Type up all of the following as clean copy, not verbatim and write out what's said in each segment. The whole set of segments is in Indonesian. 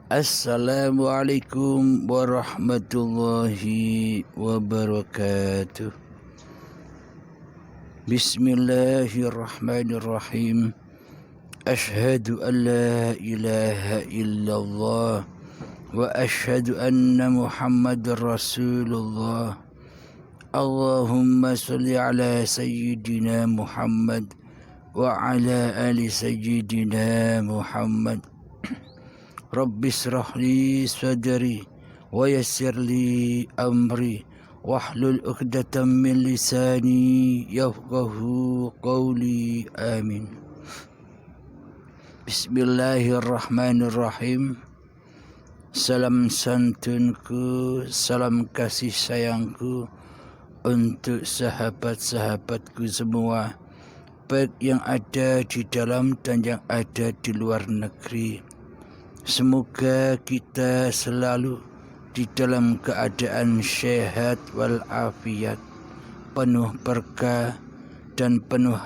Assalamualaikum warahmatullahi wabarakatuh. Bismillahirrahmanirrahim. Ashhadu an la ilaha illallah wa ashhadu anna Muhammadar Rasulullah. Allahumma salli ala sayyidina Muhammad wa ala ali sayyidina Muhammad. Rabbi israh li sadri wa yassir li amri wahlul 'uqdatam min lisani yafqahu qawli. Amin. Bismillahirrahmanirrahim. Salam santunku, salam kasih sayangku untuk sahabat-sahabatku semua, baik yang ada di dalam dan yang ada di luar negeri. Semoga kita selalu di dalam keadaan sehat walafiat, penuh berkah dan penuh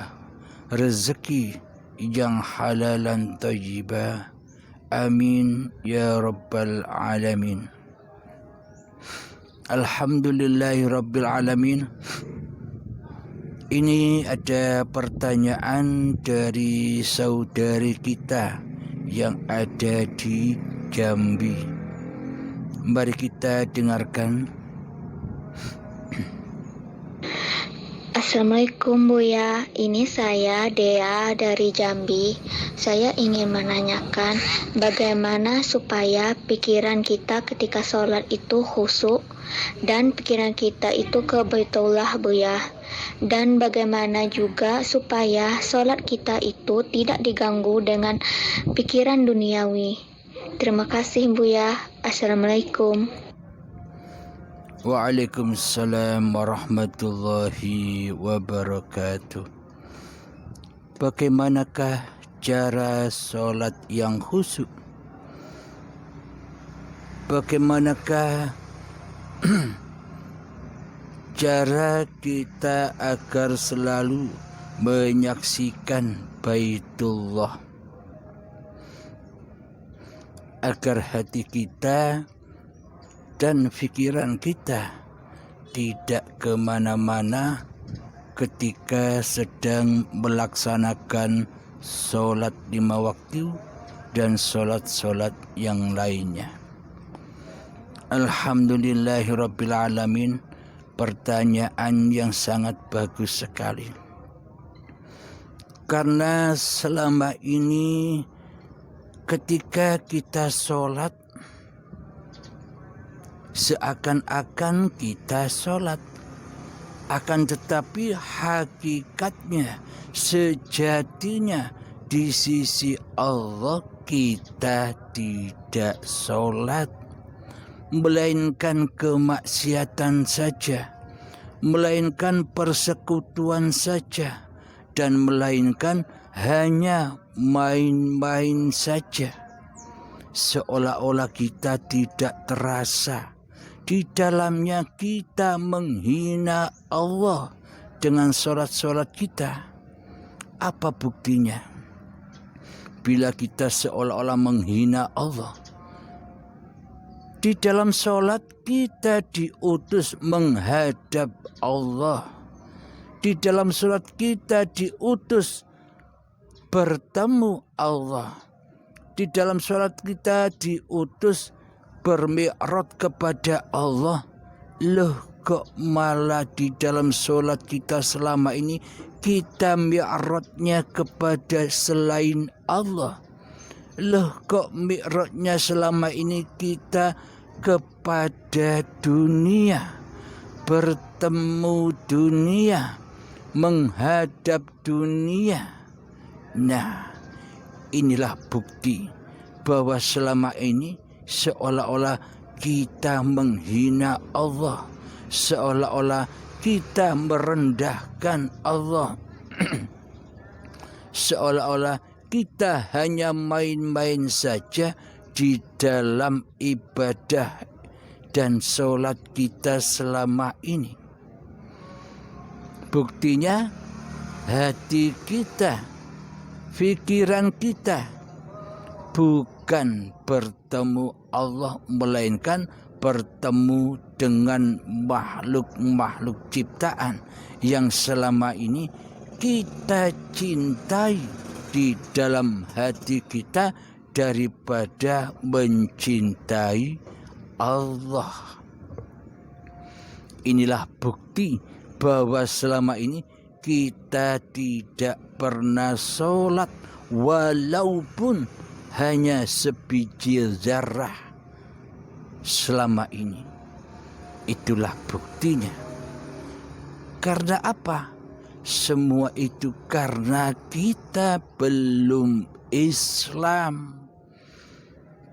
rezeki yang halalan thayyibah. Amin ya rabbal alamin. Alhamdulillahi rabbil alamin. Ini ada pertanyaan dari saudari kita yang ada di Jambi. Mari kita dengarkan. Assalamualaikum Buya, ini saya Dea dari Jambi. Saya ingin menanyakan bagaimana supaya pikiran kita ketika sholat itu khusyuk dan pikiran kita itu ke Baitullah Buya. Dan bagaimana juga supaya sholat kita itu tidak diganggu dengan pikiran duniawi. Terima kasih Buya. Assalamualaikum. Waalaikumsalam warahmatullahi wabarakatuh. Bagaimanakah cara sholat yang khusyuk? Bagaimanakah cara kita agar selalu menyaksikan Baitullah, agar hati kita dan pikiran kita tidak kemana-mana ketika sedang melaksanakan sholat 5 waktu dan sholat-sholat yang lainnya. Alhamdulillahirabbil alamin. Pertanyaan yang sangat bagus sekali. Karena selama ini ketika kita sholat, seakan-akan kita sholat, akan tetapi hakikatnya, sejatinya di sisi Allah kita tidak sholat, melainkan kemaksiatan saja, melainkan persekutuan saja, dan melainkan hanya main-main saja. Seolah-olah kita tidak terasa di dalamnya kita menghina Allah dengan sholat-sholat kita. Apa buktinya? Bila kita seolah-olah menghina Allah, di dalam sholat kita diutus menghadap Allah. Di dalam sholat kita diutus bertemu Allah. Di dalam sholat kita diutus bermi'raj kepada Allah. Loh, kok malah di dalam sholat kita selama ini kita mi'rajnya kepada selain Allah? Loh, kok mi'rajnya selama ini kita kepada dunia, bertemu dunia, menghadap dunia? Nah, inilah bukti bahwa selama ini seolah-olah kita menghina Allah, seolah-olah kita merendahkan Allah, seolah-olah kita hanya main-main saja di dalam ibadah dan sholat kita selama ini. Buktinya hati kita, pikiran kita bukan bukan bertemu Allah, melainkan bertemu dengan makhluk-makhluk ciptaan yang selama ini kita cintai di dalam hati kita daripada mencintai Allah. Inilah bukti bahwa selama ini kita tidak pernah sholat walaupun hanya sebiji zarah selama ini. Itulah buktinya. Karena apa? Semua itu karena kita belum Islam.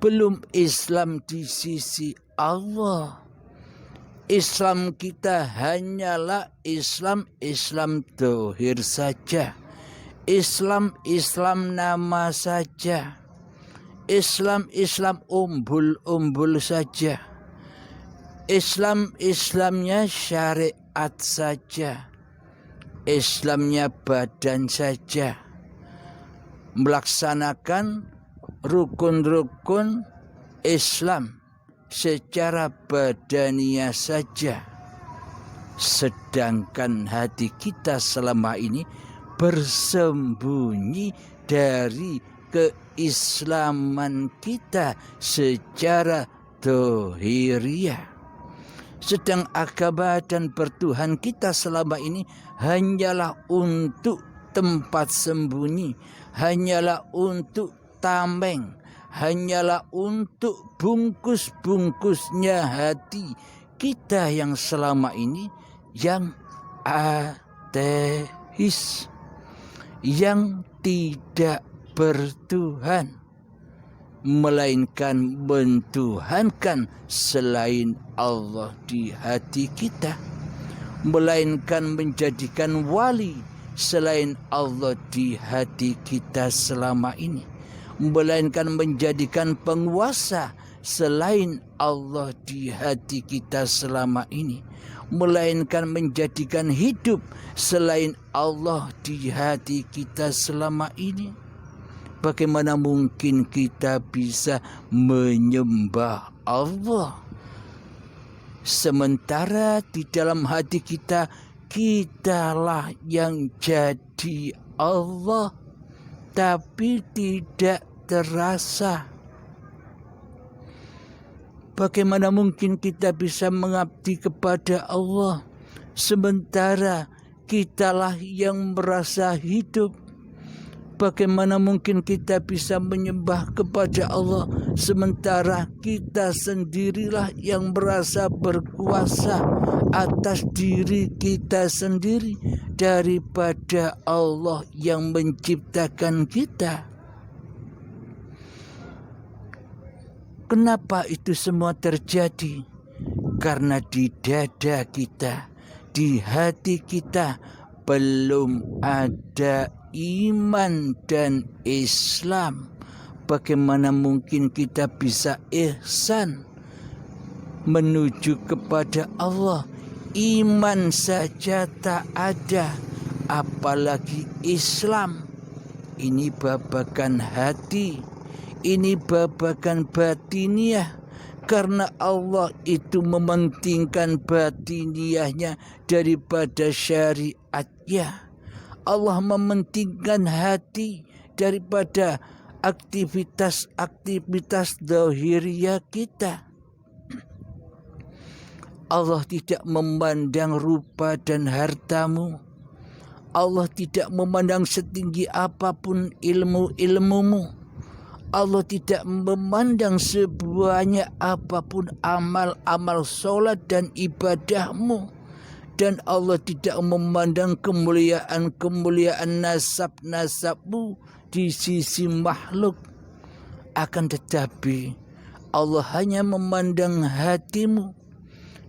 Belum Islam di sisi Allah. Islam kita hanyalah Islam dohir saja. Islam nama saja. Islam umbul saja. Islamnya syariat saja. Islamnya badan saja. Melaksanakan rukun-rukun Islam secara badania saja. Sedangkan hati kita selama ini bersembunyi dari keislaman kita secara dohiriyah. Sedang agama dan bertuhan kita selama ini hanyalah untuk tempat sembunyi, hanyalah untuk tameng, hanyalah untuk bungkus-bungkusnya hati kita yang selama ini yang ateis, yang tidak bertuhan, melainkan mentuhankan selain Allah di hati kita, melainkan menjadikan wali selain Allah di hati kita selama ini, melainkan menjadikan penguasa selain Allah di hati kita selama ini, melainkan menjadikan hidup selain Allah di hati kita selama ini. Bagaimana mungkin kita bisa menyembah Allah sementara di dalam hati kita, kitalah yang jadi Allah, tapi tidak terasa. Bagaimana mungkin kita bisa mengabdi kepada Allah sementara kitalah yang merasa hidup? Bagaimana mungkin kita bisa menyembah kepada Allah sementara kita sendirilah yang merasa berkuasa atas diri kita sendiri daripada Allah yang menciptakan kita? Kenapa itu semua terjadi? Karena di dada kita, di hati kita belum ada iman dan Islam. Bagaimana mungkin kita bisa ihsan menuju kepada Allah? Iman saja tak ada, apalagi Islam. Ini babakan hati, ini babakan batiniah. Karena Allah itu mementingkan batiniahnya daripada syariatnya. Allah mementingkan hati daripada aktivitas-aktivitas dohiriyah kita. Allah tidak memandang rupa dan hartamu. Allah tidak memandang setinggi apapun ilmu-ilmumu. Allah tidak memandang sebanyak apapun amal-amal sholat dan ibadahmu. Dan Allah tidak memandang kemuliaan-kemuliaan nasab-nasabmu di sisi makhluk. Akan tetapi Allah hanya memandang hatimu.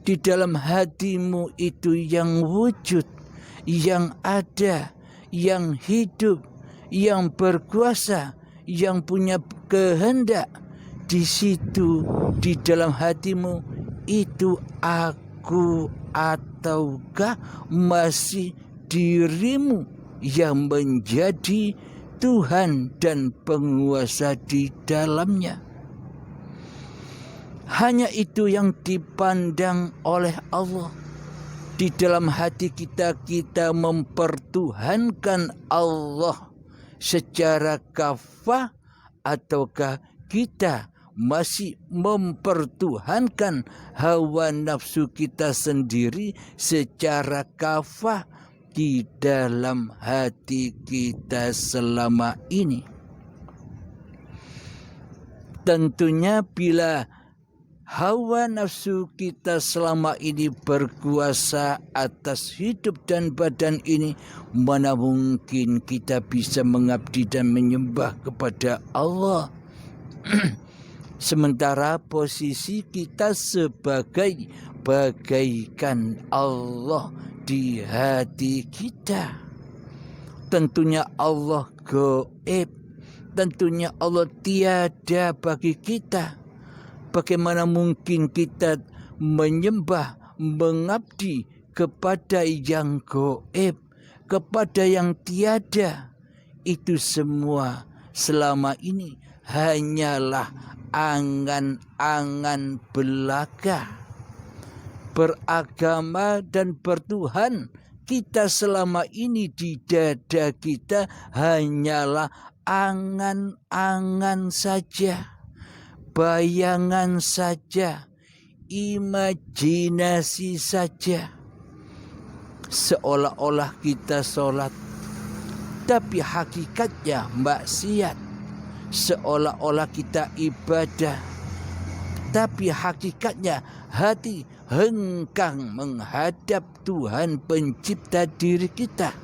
Di dalam hatimu itu yang wujud, yang ada, yang hidup, yang berkuasa, yang punya kehendak. Di situ, di dalam hatimu itu aku ataukah masih dirimu yang menjadi Tuhan dan penguasa di dalamnya. Hanya itu yang dipandang oleh Allah. Di dalam hati kita, kita mempertuhankan Allah secara kafah, ataukah kita masih mempertuhankan hawa nafsu kita sendiri secara kafah di dalam hati kita selama ini. Tentunya bila hawa nafsu kita selama ini berkuasa atas hidup dan badan ini, mana mungkin kita bisa mengabdi dan menyembah kepada Allah. Sementara posisi kita sebagai bagaikan Allah di hati kita. Tentunya Allah gaib, tentunya Allah tiada bagi kita. Bagaimana mungkin kita menyembah, mengabdi kepada yang gaib, kepada yang tiada? Itu semua selama ini hanyalah angan-angan belaka. Beragama dan bertuhan kita selama ini di dada kita hanyalah angan-angan saja, bayangan saja, imajinasi saja. Seolah-olah kita sholat, tapi hakikatnya maksiat. Seolah-olah kita ibadah, tapi hakikatnya hati hengkang menghadap Tuhan pencipta diri kita.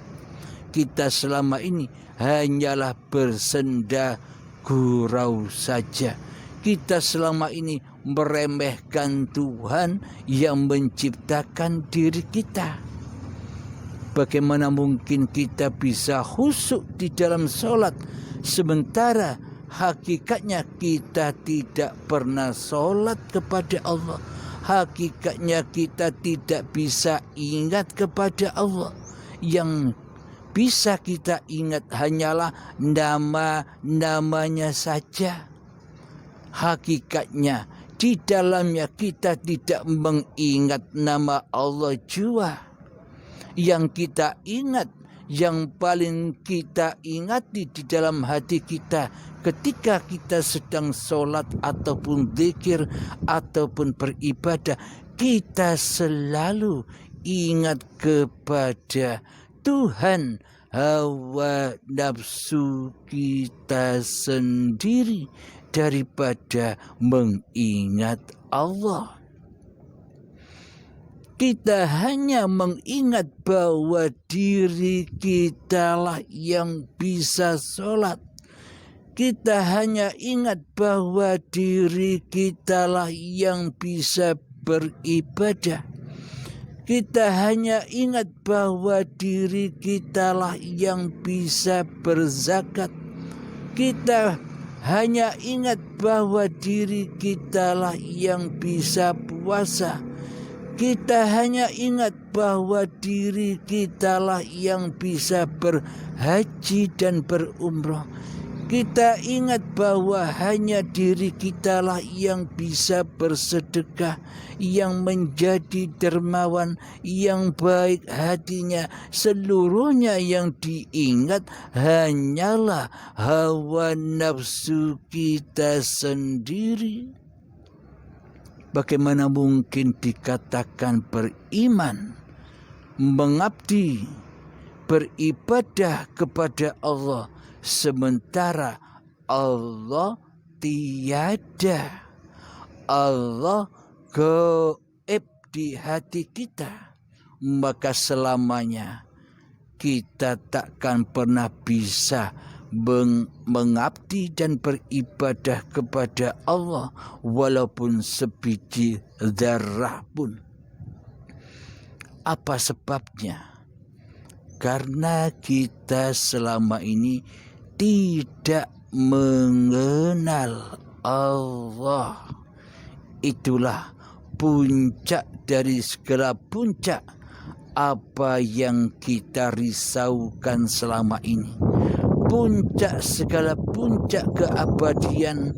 Kita selama ini hanyalah bersenda gurau saja. Kita selama ini meremehkan Tuhan yang menciptakan diri kita. Bagaimana mungkin kita bisa khusyuk di dalam sholat, sementara hakikatnya kita tidak pernah sholat kepada Allah. Hakikatnya kita tidak bisa ingat kepada Allah. Yang bisa kita ingat hanyalah nama-namanya saja. Hakikatnya di dalamnya kita tidak mengingat nama Allah jua. Yang kita ingat, yang paling kita ingati di dalam hati kita ketika kita sedang sholat ataupun zikir ataupun beribadah, kita selalu ingat kepada Tuhan, hawa nafsu kita sendiri, daripada mengingat Allah. Kita hanya mengingat bahwa diri kitalah yang bisa sholat. Kita hanya ingat bahwa diri kitalah yang bisa beribadah. Kita hanya ingat bahwa diri kitalah yang bisa berzakat. Kita hanya ingat bahwa diri kitalah yang bisa puasa. Kita hanya ingat bahwa diri kitalah yang bisa berhaji dan berumrah. Kita ingat bahwa hanya diri kitalah yang bisa bersedekah, yang menjadi dermawan, yang baik hatinya. Seluruhnya yang diingat hanyalah hawa nafsu kita sendiri. Bagaimana mungkin dikatakan beriman, mengabdi, beribadah kepada Allah, sementara Allah tiada. Allah gaib di hati kita. Maka selamanya kita takkan pernah bisa mengabdi dan beribadah kepada Allah walaupun sebiji zarah pun. Apa sebabnya? Karena kita selama ini tidak mengenal Allah. Itulah puncak dari segala puncak apa yang kita risaukan selama ini. puncak segala puncak keabadian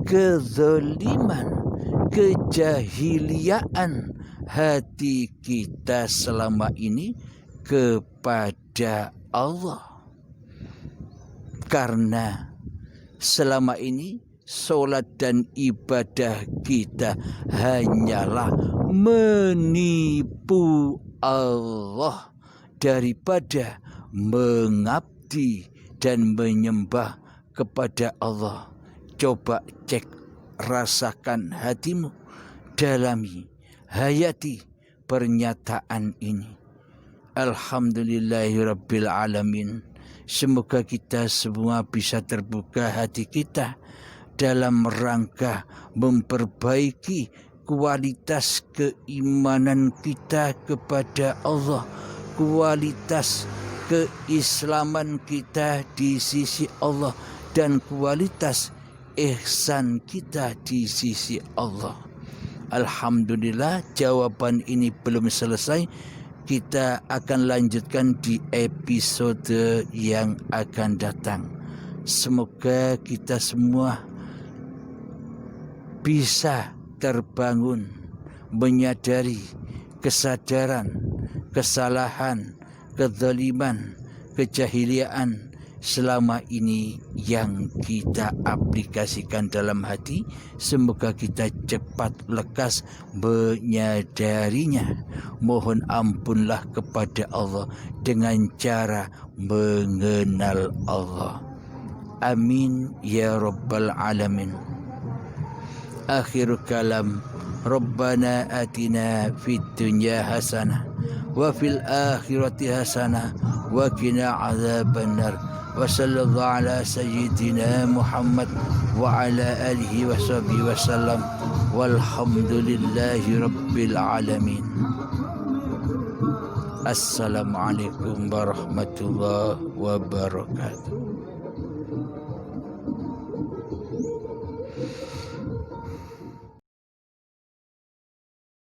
kezaliman, kejahiliaan hati kita selama ini kepada Allah. Karena selama ini sholat dan ibadah kita hanyalah menipu Allah daripada mengabdi dan menyembah kepada Allah. Coba cek, rasakan hatimu, dalami, hayati pernyataan ini. Alhamdulillahirabbil alamin. Semoga kita semua bisa terbuka hati kita dalam rangka memperbaiki kualitas keimanan kita kepada Allah, kualitas keislaman kita di sisi Allah, dan kualitas ihsan kita di sisi Allah. Alhamdulillah, jawaban ini belum selesai. Kita akan lanjutkan di episode yang akan datang. Semoga kita semua bisa terbangun, menyadari kesadaran, kesalahan, kezaliman, kejahiliaan selama ini yang kita aplikasikan dalam hati. Semoga kita cepat lekas menyadarinya. Mohon ampunlah kepada Allah dengan cara mengenal Allah. Amin ya rabbal alamin. Akhir kalam, Rabbana atina fid dunya hasanah wa fil akhirati hasanah wa qina adzabannar. Wa sallallahu ala sayyidina Muhammad wa ala alihi wa sahbihi wa sallam. Walhamdulillahi rabbil alamin. Assalamualaikum warahmatullahi wabarakatuh.